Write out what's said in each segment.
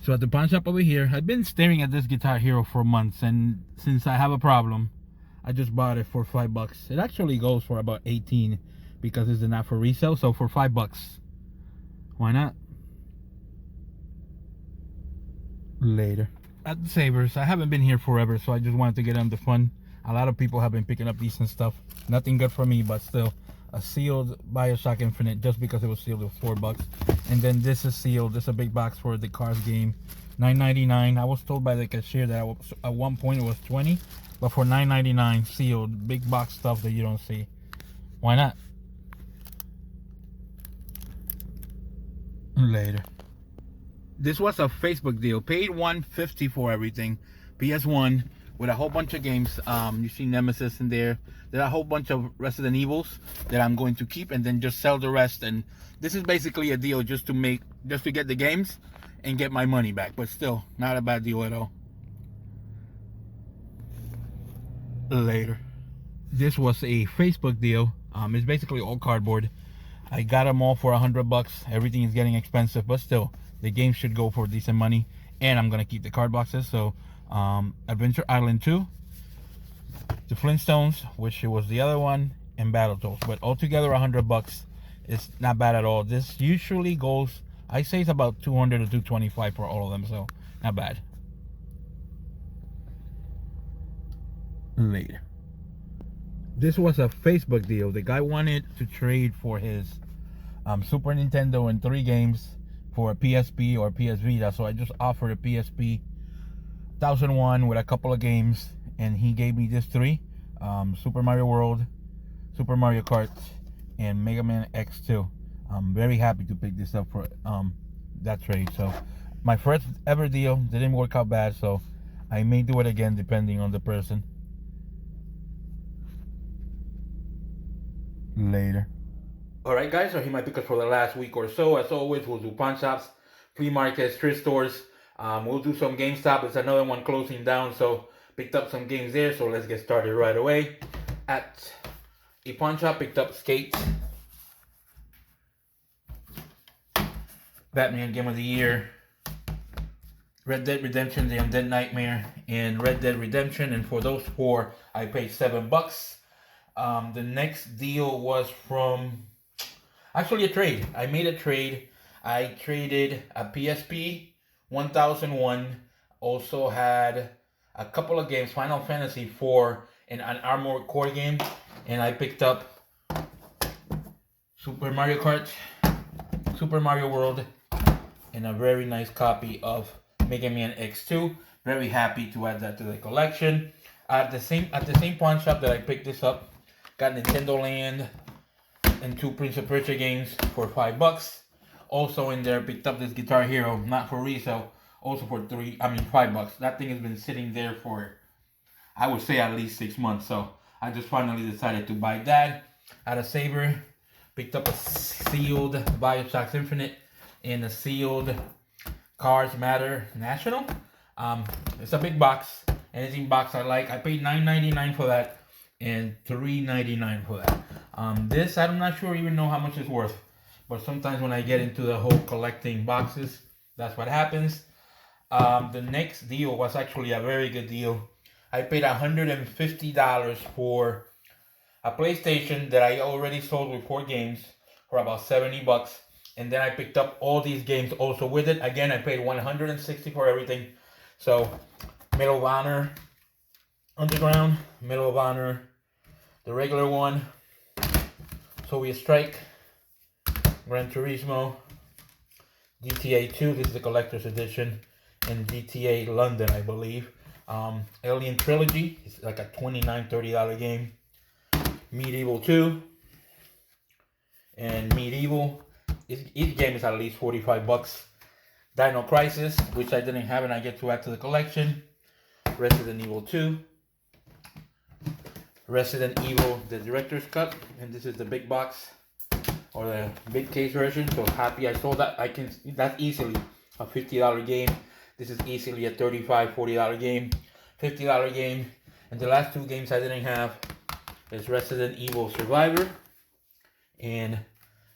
So at the pawn shop over here, I've been staring at this Guitar Hero for months, and since I have a problem, I just bought it for $5. It actually goes for about 18 because it's not for resale. So for $5, why not? Later. At the Savers, I haven't been here forever, so I just wanted to get on the fun. A lot of people have been picking up decent stuff. Nothing good for me, but still. A sealed BioShock Infinite, just because it was sealed, it was $4. And then this is sealed. This is a big box for the Cars game, $9.99. I was told by the cashier that at one point it was $20, but for $9.99 sealed, big box stuff that you don't see. Why not? Later. This was a Facebook deal. Paid $150 for everything. PS1 with a whole bunch of games. You see Nemesis in there. There are a whole bunch of Resident Evils that I'm going to keep and then just sell the rest. And this is basically a deal just to get the games and get my money back. But still, not a bad deal at all. Later. This was a Facebook deal. It's basically all cardboard. I got them all for $100. Everything is getting expensive, but still, the game should go for decent money. And I'm gonna keep the card boxes. So Adventure Island 2, the Flintstones, which was the other one, and Battletoads. But altogether $100 is not bad at all. This usually goes, I say it's about $200 to $225 for all of them, so not bad. Later. This was a Facebook deal. The guy wanted to trade for his Super Nintendo and 3 games for a PSP or PS Vita, so I just offered a PSP 1001 with a couple of games, and he gave me this 3: Super Mario World, Super Mario Kart, and Mega Man X2. I'm very happy to pick this up for that trade. So my first ever deal didn't work out bad, so I may do it again depending on the person. Later. Alright guys, so here my pickers for the last week or so. As always, we'll do pawn shops, flea markets, thrift stores. We'll do some Gamestop. It's another one closing down, so picked up some games there. So let's get started right away. At a pawn shop, picked up Skates, Batman Game of the Year, Red Dead Redemption, The Undead Nightmare, and Red Dead Redemption. And for those 4, I paid $7. The next deal was from actually a trade. I made a trade. I traded a PSP 1001. Also had a couple of games, Final Fantasy 4 and an Armored Core game. And I picked up Super Mario Kart, Super Mario World, and a very nice copy of Mega Man X2. Very happy to add that to the collection. At the same pawn shop that I picked this up, got Nintendo Land and 2 Prince of Persia games for $5. Also in there, picked up this Guitar Hero, not for resale, also for $5. That thing has been sitting there for, I would say, at least 6 months. So I just finally decided to buy that. At a Saver, picked up a sealed BioShock Infinite and a sealed Cars Matter National. It's a big box. Anything box I like. I paid $9.99 for that and $3.99 for that. This, I'm not sure even know how much it's worth, but sometimes when I get into the whole collecting boxes, that's what happens. The next deal was actually a very good deal. I paid $150 for a PlayStation that I already sold with 4 games for about $70, and then I picked up all these games also with it. Again, I paid $160 for everything. So Medal of Honor Underground, Medal of Honor, the regular one, Soviet Strike, Gran Turismo, GTA 2, this is the collector's edition, and GTA London, I believe. Alien Trilogy, it's like a $29, $30 game. Medieval 2, and Medieval, each game is at least $45. Dino Crisis, which I didn't have and I get to add to the collection. Resident Evil 2. Resident Evil, the Director's Cut, and this is the big box or the big case version. So happy I sold that. That's easily a $50 game. This is easily a $35, $40 game, $50 game. And the last 2 games I didn't have is Resident Evil Survivor and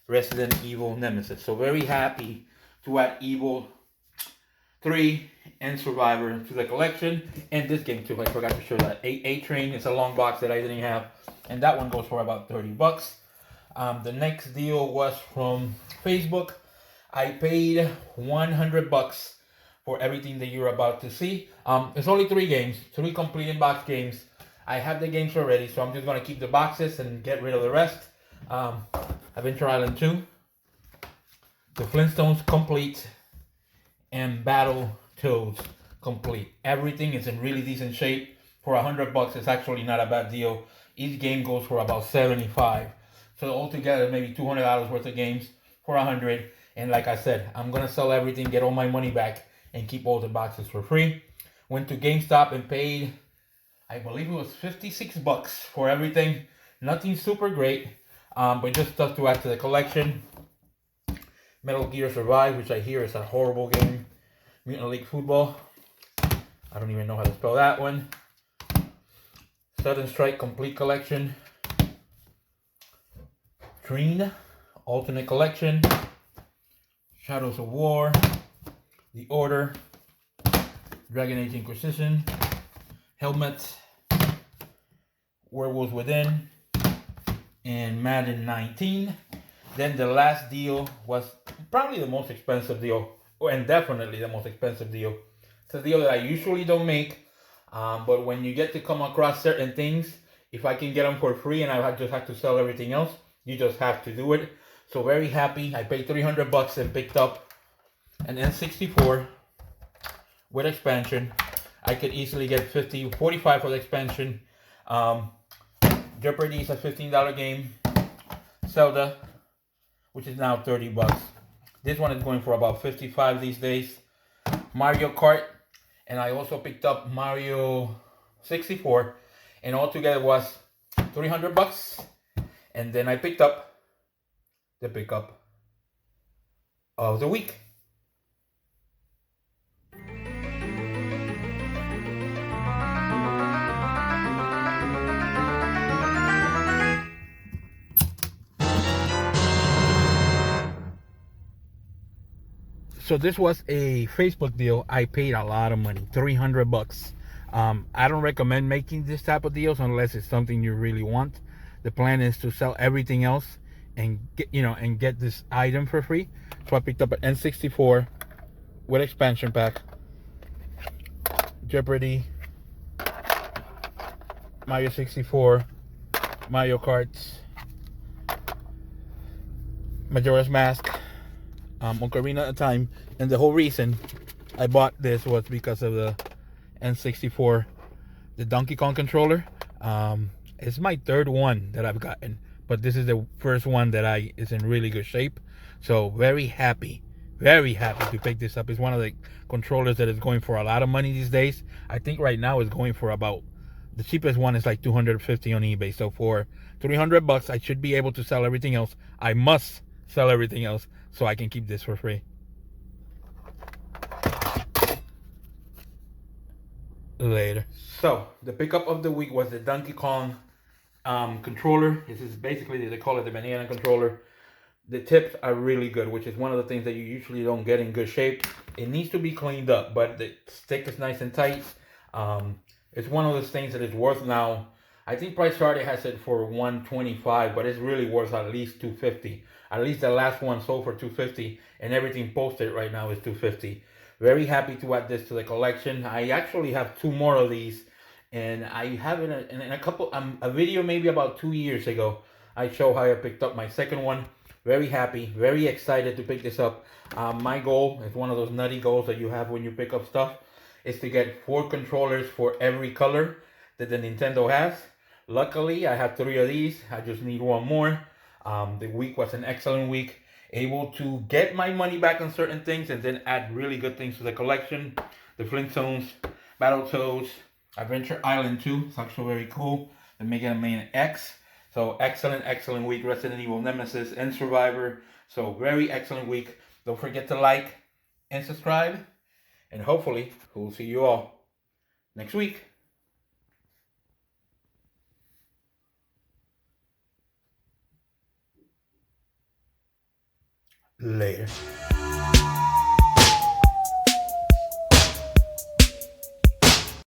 Resident Evil Nemesis. So very happy to add Evil 3, and Survivor to the collection. And this game too, I forgot to show that. A-Train, it's a long box that I didn't have. And that one goes for about 30 bucks. The next deal was from Facebook. I paid 100 bucks for everything that you're about to see. It's only 3 games, 3 complete in-box games. I have the games already, so I'm just going to keep the boxes and get rid of the rest. Adventure Island 2, the Flintstones complete, and Battletoads complete. Everything is in really decent shape. For 100 bucks, it's actually not a bad deal. Each game goes for about 75. So altogether, maybe $200 worth of games for 100. And like I said, I'm gonna sell everything, get all my money back, and keep all the boxes for free. Went to Gamestop and paid, I believe it was 56 bucks for everything. Nothing super great, but just stuff to add to the collection. Metal Gear Survive, which I hear is a horrible game. Mutant League Football. I don't even know how to spell that one. Sudden Strike Complete Collection. Treen Alternate Collection. Shadows of War. The Order. Dragon Age Inquisition. Helmet. Werewolves Within. And Madden 19. Then the last deal was probably the most expensive deal, and definitely the most expensive deal. It's a deal that I usually don't make, but when you get to come across certain things, if I can get them for free and I just have to sell everything else, you just have to do it. So very happy. I paid 300 bucks and picked up an N64 with expansion. I could easily get 45 for the expansion. Jeopardy is a $15 game. Zelda, which is now 30 bucks. This one is going for about 55 these days. Mario Kart, and I also picked up Mario 64, and altogether was 300 bucks. And then I picked up the pickup of the week. So this was a Facebook deal. I paid a lot of money, 300 bucks. I don't recommend making this type of deals unless it's something you really want. The plan is to sell everything else and get this item for free. So I picked up an N64 with expansion pack, Jeopardy, Mario 64, Mario Kart, Majora's Mask, Ocarina of Time, and the whole reason I bought this was because of the N64, the Donkey Kong controller. It's my 3rd one that I've gotten, but this is the first one that is in really good shape. So very happy to pick this up. It's one of the controllers that is going for a lot of money these days. I think right now it's going for about, the cheapest one is like $250 on eBay. So for 300 bucks, I should be able to sell everything else. I must sell everything else so I can keep this for free. Later. So the pickup of the week was the Donkey Kong controller. This is basically, they call it the banana controller. The tips are really good, which is one of the things that you usually don't get in good shape. It needs to be cleaned up, but the stick is nice and tight. It's one of those things that is worth now. I think Price Started has it for $125, but it's really worth at least $250. At least the last one sold for $250, and everything posted right now is $250. Very happy to add this to the collection. I actually have 2 more of these, and I have in a couple, a video maybe about 2 years ago, I show how I picked up my second one. Very happy, very excited to pick this up. My goal is one of those nutty goals that you have when you pick up stuff, is to get 4 controllers for every color that the Nintendo has. Luckily, I have 3 of these. I just need 1 more. The week was an excellent week. Able to get my money back on certain things and then add really good things to the collection. The Flintstones, Battletoads, Adventure Island 2. It's actually very cool. The Mega Man X. So excellent week. Resident Evil Nemesis and Survivor. So very excellent week. Don't forget to like and subscribe. And hopefully we'll see you all next week. Later.